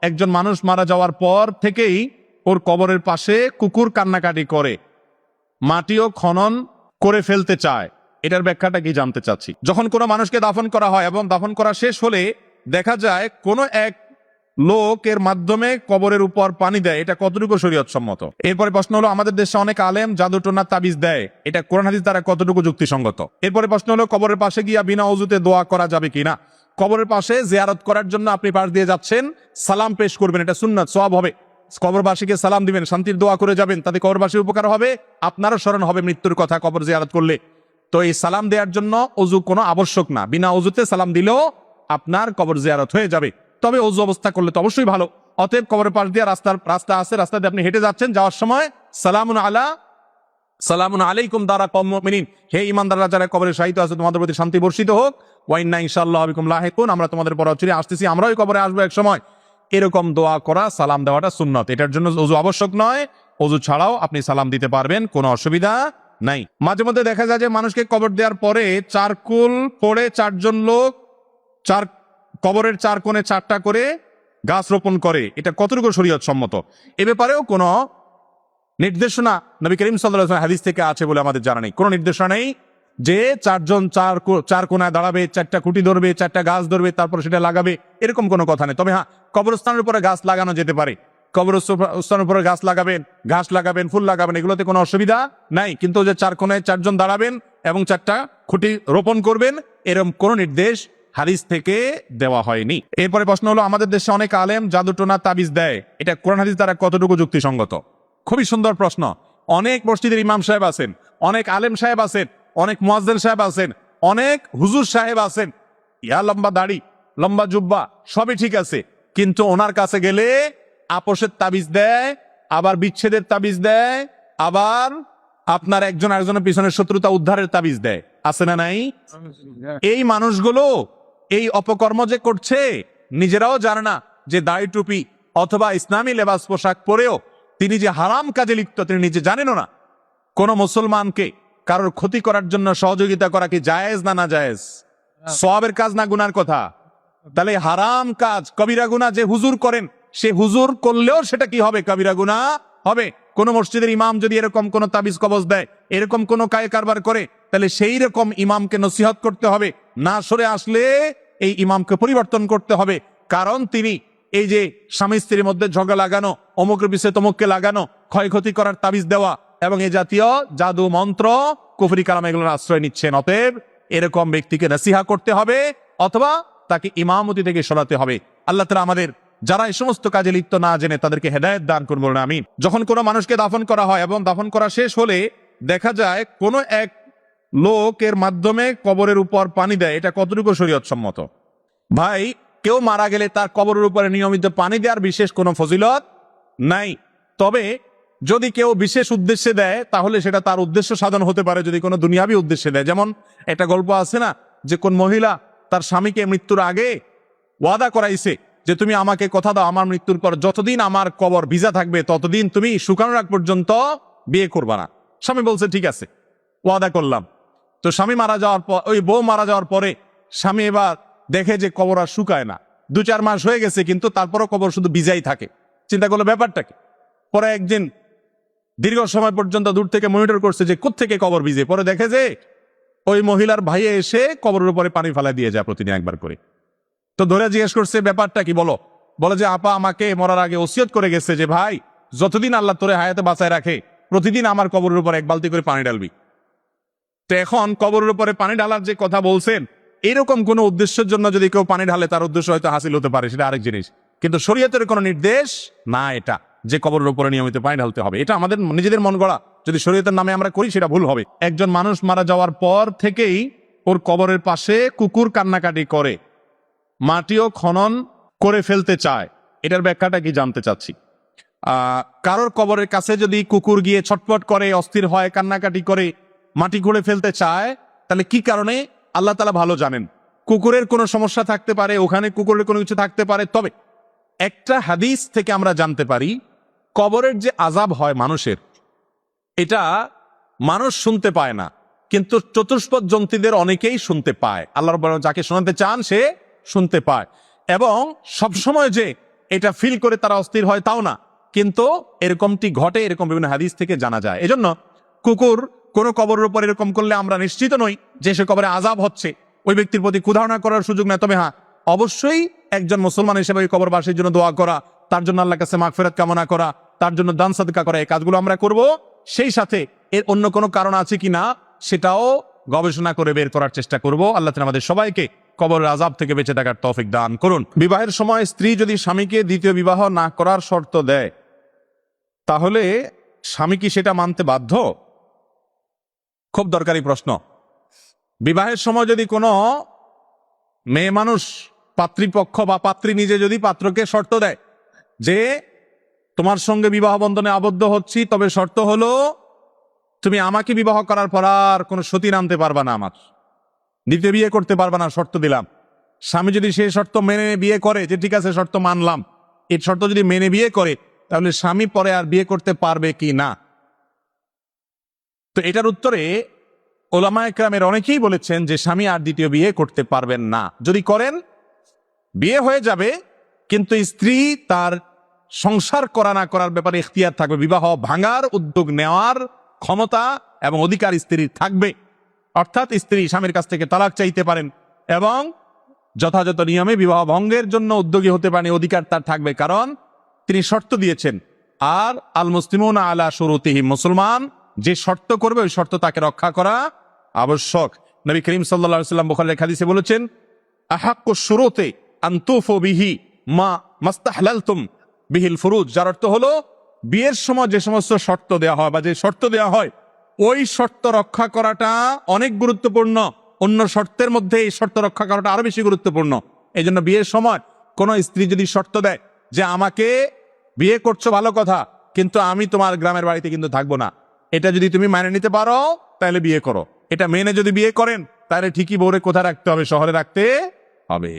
একজন মানুষ মারা যাওয়ার পর থেকেই ওর কবরের পাশে কুকুর কান্নাকাটি করে, মাটিও খনন করে ফেলতে চায়। এটার ব্যাখ্যাটা কি জানতে চাচ্ছি। যখন কোনো মানুষকে দাফন করা হয় এবং দাফন করা শেষ হলে দেখা যায় কোনো এক লোকের মাধ্যমে কবরের উপর পানি দেয়, এটা কতটুকু শরীয়ত সম্মত? এরপরে প্রশ্ন হলো, আমাদের দেশে অনেক আলেম জাদুটোনা তাবিজ দেয়, এটা কোরআন হাদিস দ্বারা কতটুকু যুক্তিসঙ্গত? এরপরে প্রশ্ন হলো, কবরের পাশে গিয়া বিনা ওযুতে দোয়া করা যাবে কিনা? কবরের পাশে জিয়ারত করার জন্য আপনি পাশ দিয়ে যাচ্ছেন, সালাম পেশ করবেন, এটা সুন্নাত, সওয়াব হবে। কবরবাসীকে সালাম দিবেন, শান্তির দোয়া করে যাবেন, তাতে কবরবাসীর উপকার হবে, আপনারও স্মরণ হবে মৃত্যুর কথা কবর জিয়ারত করলে। তো এই সালাম দেওয়ার জন্য অজু কোনো আবশ্যক না, বিনা অজুতে সালাম দিলেও আপনার কবর জিয়ারত হয়ে যাবে। তবে অজু অবস্থা করলে তো অবশ্যই ভালো। অতএব কবরের পাশ দিয়ে রাস্তা আছে, রাস্তা দিয়ে আপনি হেঁটে যাচ্ছেন, যাওয়ার সময় সালামুন আলাইকুম দারা কওমুল মুমিনিন, হে ঈমানদাররা যারা কবরে শায়িত আছে তোমাদের প্রতি শান্তি বর্ষিত হোক, ওয়া ইন্না ইনশাআল্লাহু বিকুম লাহিকুন, আমরা তোমাদের পর চিরে আসতেছি, আমরাও কবরে আসবো এক সময়। এরকম দোয়া করা, সালাম দেওয়াটা সুন্নাত, এটার জন্য অজু আবশ্যক নয়। অজু ছাড়াও আপনি সালাম দিতে পারবেন, কোনো অসুবিধা নাই। মাঝে মধ্যে দেখা যায় যে মানুষকে কবর দেওয়ার পরে চারকুল পড়ে চারজন লোক কবরের চার কোণে 4টা করে গাছ রোপণ করে, এটা কতটুকু শরীয়ত সম্মত? এ ব্যাপারেও কোনো নির্দেশনা নবী করিম সাল্লাল্লাহু আলাইহি ওয়াসাল্লাম হাদিস থেকে আছে বলে আমাদের জানা নেই। কোনো নির্দেশনা নেই যে চারজন চার কোণায় দাঁড়াবে, 4টা খুঁটি ধরবে, 4টা গাছ ধরবে, তারপর সেটা লাগাবে, এরকম কোনো কথা নেই। তবে হ্যাঁ, কবরস্থানের উপরে গাছ লাগানো যেতে পারে, কবরস্থানের উপরে গাছ লাগাবেন, ঘাস লাগাবেন, ফুল লাগাবেন, এগুলোতে কোনো অসুবিধা নাই। কিন্তু যে 4 কোণায় 4জন দাঁড়াবেন এবং 4টা খুঁটি রোপণ করবেন, এরকম কোনো নির্দেশ হাদিস থেকে দেওয়া হয়নি। এরপরে প্রশ্ন হলো, আমাদের দেশে অনেক আলেম জাদুটোনা তাবিজ দেয়, এটা কোরআন হাদিস দ্বারা কতটুকু যুক্তিসঙ্গত? খুবই সুন্দর প্রশ্ন। অনেক মসজিদের ইমাম সাহেব আছেন, অনেক আলেম সাহেব আছেন, অনেক মুয়াজ্জিন সাহেব আছেন, অনেক হুজুর সাহেব আছেন, ইয়া লম্বা দাড়ি, লম্বা জুব্বা, সবই ঠিক আছে, কিন্তু ওনার কাছে গেলে আপোষের তাবিজ দেয়, আবার বিচ্ছেদের তাবিজ দেয়, আবার আপনার একজন আরেকজনের পিছনের শত্রুতা উদ্ধারের তাবিজ দেয়, আছে না নাই? এই মানুষগুলো এই অপকর্ম যে করছে নিজেরাও জানে না যে দাড়ি টুপি অথবা ইসলামী লেবাস পোশাক পরেও তিনি যে হারাম কাজে লিপ্ত তিনি নিজে জানেনও না। কোন মুসলমানকে কারোর ক্ষতি করার জন্য সহযোগিতা করা কি জায়েজ না জায়েজ? সওয়াবের কাজ না গুনার কথা? তাহলে হারাম কাজ কবিরা গুনাহ যে হুজুর করেন, সে হুজুর করলেও সেটা কি হবে? কবিরা গুনাহ হবে। কোন মসজিদের ইমাম যদি এরকম কোন তাবিজ কবজ দেয়, এরকম কোন কায়ে কারবার করে, তাহলে সেই রকম ইমামকে নসিহত করতে হবে, না সরে আসলে এই ইমামকে পরিবর্তন করতে হবে। কারণ তিনি এই যে স্বামী স্ত্রীর মধ্যে ঝগড়া লাগানো, অমুকের বিষয়ে তমুককে লাগানো, ক্ষয়ক্ষতি করার তাবিজ দেওয়া এবং এই জাতীয় জাদু মন্ত্র কুফরি কালাম এগুলোর আশ্রয় নিচ্ছেন। অতএব এরকম ব্যক্তিকে নসিহা করতে হবে অথবা তাকে ইমামতি থেকে সরাতে হবে। আল্লাহ তাআলা আমাদের যারা এই সমস্ত কাজে লিপ্ত না জেনে তাদেরকে হেদায়েত দান করুন, বলুন আমিন। যখন কোনো মানুষকে দাফন করা হয় এবং দাফন করা শেষ হলে দেখা যায় কোনো এক লোকের মাধ্যমে কবরের উপর পানি দেয়, এটা কতটুকু শরীয়ত সম্মত? ভাই, কেউ মারা গেলে তার কবরের উপরে নিয়মিত পানি দেওয়ার বিশেষ কোনো ফজিলত নাই। তবে যদি কেউ বিশেষ উদ্দেশ্যে দেয় তাহলে সেটা তার উদ্দেশ্য সাধন হতে পারে, যদি কোনো দুনিয়াবি উদ্দেশ্যে দেয়। যেমন একটা গল্প আছে না, যে কোন মহিলা তার স্বামীকে মৃত্যুর আগে ওয়াদা করাইছে যে তুমি আমাকে কথা দাও, আমার মৃত্যুর পর যতদিন আমার কবর ভিজা থাকবে ততদিন তুমি শুকানোর আগ পর্যন্ত বিয়ে করবা না। স্বামী বলছে ঠিক আছে, ওয়াদা করলাম। তো স্বামী মারা যাওয়ার পর, ওই বউ মারা যাওয়ার পরে স্বামী এবার দেখে যে কবর আর শুকায় না, 2-4 মাস হয়ে গেছে, কিন্তু তারপরও কবর শুধু ভিজাই থাকে। চিন্তা করলো ব্যাপারটা কি। পরে একদিন দীর্ঘ সময় পর্যন্ত দূর থেকে মনিটর করছে যে কোত্থেকে কবর ভিজে। পরে দেখে যে ওই মহিলার ভাই এসে কবরের উপরে পানি ফেলা দিয়ে যায় প্রতিদিন একবার করে। তো ধরে জিজ্ঞেস করছে ব্যাপারটা কি, বলে যে আপা আমাকে মরার আগে ওসিয়ত করে গেছে যে ভাই যতদিন আল্লাহ তোরে হায়াতে বাঁচায় রাখে প্রতিদিন আমার কবরের উপর 1 বালতি করে পানি ঢালবি। তো এখন কবরের উপরে পানি ঢালার যে কথা বলছেন, এরকম কোন উদ্দেশ্যের জন্য যদি কেউ পানি ঢালে তার উদ্দেশ্য হয়তো হাসিল হতে পারে, সেটা আরেক জিনিস। কিন্তু শরীয়তের কোনো নির্দেশ না এটা যে কবরের উপরে নিয়মিত পানি ঢালতে হবে। এটা আমাদের নিজেদের মন গড়া, যদি শরীয়তের নামে আমরা করি সেটা ভুল হবে। একজন মানুষ মারা যাওয়ার পর থেকেই ওর কবরের পাশে কুকুর কান্নাকাটি করে, মাটিও খনন করে ফেলতে চায়, এটার ব্যাখ্যাটা কি জানতে চাচ্ছি। কারোর কবরের কাছে যদি কুকুর গিয়ে ছটফট করে, অস্থির হয়, কান্নাকাটি করে, মাটি খুঁড়ে ফেলতে চায়, তাহলে কি কারণে আল্লাহ তাআলা ভালো জানেন। কুকুরের কোনো সমস্যা থাকতে পারে, ওখানে কুকুরের কোনো কিছু থাকতে পারে। তবে একটা হাদিস থেকে আমরা জানতে পারি কবরের যে আযাব হয় মানুষের, এটা মানুষ শুনতে পায় না, কিন্তু চতুষ্পদ জন্তুদের অনেকেই শুনতে পায়। আল্লাহ রাব্বুল আলামিন যাকে শোনাতে চান সে শুনতে পায়। এবং সবসময় যে এটা ফিল করে তারা অস্থির হয় তাও না, কিন্তু এরকমটি ঘটে, এরকম বিভিন্ন হাদিস থেকে জানা যায়। এজন্য কুকুর কোনো কবরের উপর এরকম করলে আমরা নিশ্চিত নই যে সে কবরে আযাব হচ্ছে, ওই ব্যক্তির প্রতি ক্ষুধারণা করার সুযোগ নেই। তবে হ্যাঁ, অবশ্যই একজন মুসলমান হিসেবে ওই কবরবাসীর জন্য দোয়া করা, তার জন্য আল্লাহর কাছে মাগফিরাত কামনা করা, তার জন্য দান সাদকা করা, এই কাজগুলো আমরা করব। সেই সাথে এর অন্য কোনো কারণ আছে কিনা সেটাও গবেষণা করে বের করার চেষ্টা করব। আল্লাহ তাআলা আমাদের সবাইকে কবরের আযাব থেকে বেঁচে থাকার তৌফিক দান করুন। বিবাহের সময় স্ত্রী যদি স্বামীকে দ্বিতীয় বিবাহ না করার শর্ত দেয়, তাহলে স্বামী কি সেটা মানতে বাধ্য? খুব দরকারি প্রশ্ন। বিবাহের সময় যদি কোনো মেয়ে মানুষ, পাত্রীপক্ষ বা পাত্রী নিজে যদি পাত্রকে শর্ত দেয় যে তোমার সঙ্গে বিবাহ বন্ধনে আবদ্ধ হচ্ছি, তবে শর্ত হলো তুমি আমাকে বিবাহ করার পর আর কোনো সতী আনতে পারবা না, আমার দ্বিতীয় বিয়ে করতে পারবা না, শর্ত দিলাম। স্বামী যদি সেই শর্ত মেনে বিয়ে করে, যে ঠিক আছে শর্ত মানলাম, এই শর্ত যদি মেনে বিয়ে করে, তাহলে স্বামী পরে আর বিয়ে করতে পারবে কি না? তো এটার উত্তরে ওলামায়ে কেরামের অনেকেই বলেছেন যে স্বামী আর দ্বিতীয় বিয়ে করতে পারবেন না। যদি করেন বিয়ে হয়ে যাবে, কিন্তু স্ত্রী তার সংসার করা না করার ব্যাপারে ইখতিয়ার থাকবে, বিবাহ ভাঙার উদ্যোগ নেওয়ার ক্ষমতা এবং অধিকার স্ত্রীর থাকবে। অর্থাৎ স্ত্রী স্বামীর কাছ থেকে তালাক চাইতে পারেন এবং যথাযথ নিয়মে বিবাহ ভঙ্গের জন্য উদ্যোগী হতে পারেন, অধিকার তার থাকবে, কারণ তিনি শর্ত দিয়েছেন। আর আল মুসলিমুনা আলা শুরুতিহিম, মুসলমান যে শর্ত করবে ওই শর্ত তাকে রক্ষা করা আবশ্যক। নবী করিম সাল্লাল্লাহু আলাইহি ওয়াসাল্লাম বুখারীর হাদিসে বলেছেন, আহাক্কু শুরুতি আন তুফু বিহি মা মাস্তাহলালতুম বিহিল ফুরুজ, যার অর্থ হলো বিয়ের সময় যে সমস্ত শর্ত দেওয়া হয় বা যে শর্ত দেওয়া হয়, ওই শর্ত রক্ষা করাটা অনেক গুরুত্বপূর্ণ। অন্য শর্তের মধ্যে এই শর্ত রক্ষা করাটা আরো বেশি গুরুত্বপূর্ণ। এই জন্য বিয়ের সময় কোনো স্ত্রী যদি শর্ত দেয় যে আমাকে বিয়ে করছো ভালো কথা, কিন্তু আমি তোমার গ্রামের বাড়িতে কিন্তু থাকবো না, এটা যদি তুমি মেনে নিতে পারো তাহলে বিয়ে করো। এটা মেনে যদি বিয়ে করেন তাহলে ঠিকই বউরে কোথায় রাখতে হবে? শহরে রাখতে হবে।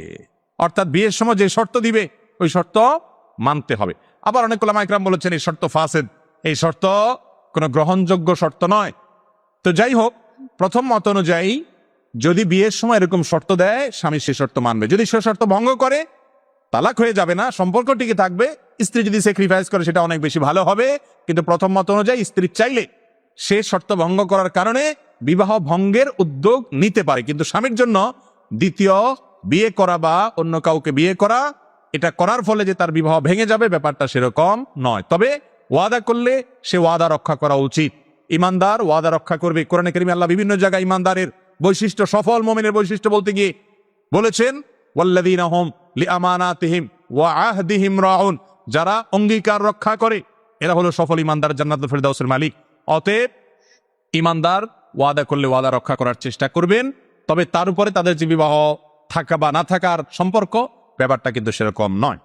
অর্থাৎ বিয়ের সময় যে শর্ত দিবে ওই শর্ত মানতে হবে। আবার অনেক ওলামা ইকরাম বলেছেন এই শর্ত ফাসেদ, এই শর্ত কোনো গ্রহণযোগ্য শর্ত নয়। তো যাই হোক, প্রথম মত অনুযায়ী যদি বিয়ের সময় এরকম শর্ত দেয়, স্বামী সে শর্ত মানবে। যদি সে শর্ত ভঙ্গ করে, তালাক হয়ে যাবে না, সম্পর্ক টিকে থাকবে। স্ত্রী যদি স্যাক্রিফাইস করে সেটা অনেক বেশি ভালো হবে। কিন্তু প্রথম মত অনুযায়ী স্ত্রী চাইলে সে শর্ত ভঙ্গ করার কারণে বিবাহ ভঙ্গের উদ্যোগ নিতে পারে, কিন্তু স্বামীর জন্য দ্বিতীয় বিয়ে করা বা অন্য কাউকে বিয়ে করা, এটা করার ফলে যে তার বিবাহ ভেঙে যাবে ব্যাপারটা সেরকম নয়। তবে ওয়াদা করলে সে ওয়াদা রক্ষা করা উচিত। ইমানদার ওয়াদা রক্ষা করবে। কোরআনে কারিমে আল্লাহ বিভিন্ন জায়গায় ইমানদারের বৈশিষ্ট্য, সফল মুমিনের বৈশিষ্ট্য বলতে গিয়ে বলেছেন, ওয়াল্লাযীনা হুম লিআমানাতিহিম ওয়া আহদিহিম রাউন, যারা অঙ্গীকার রক্ষা করে এরা হলো সফল ইমানদার, জান্নাতুল ফেরদাউসের মালিক। অতএব ইমানদার ওয়াদা করলে ওয়াদা রক্ষা করার চেষ্টা করবেন। তবে তার উপরে তাদের যে বিবাহ থাকা বা না থাকার সম্পর্ক, ব্যাপারটা কিন্তু সেরকম নয়।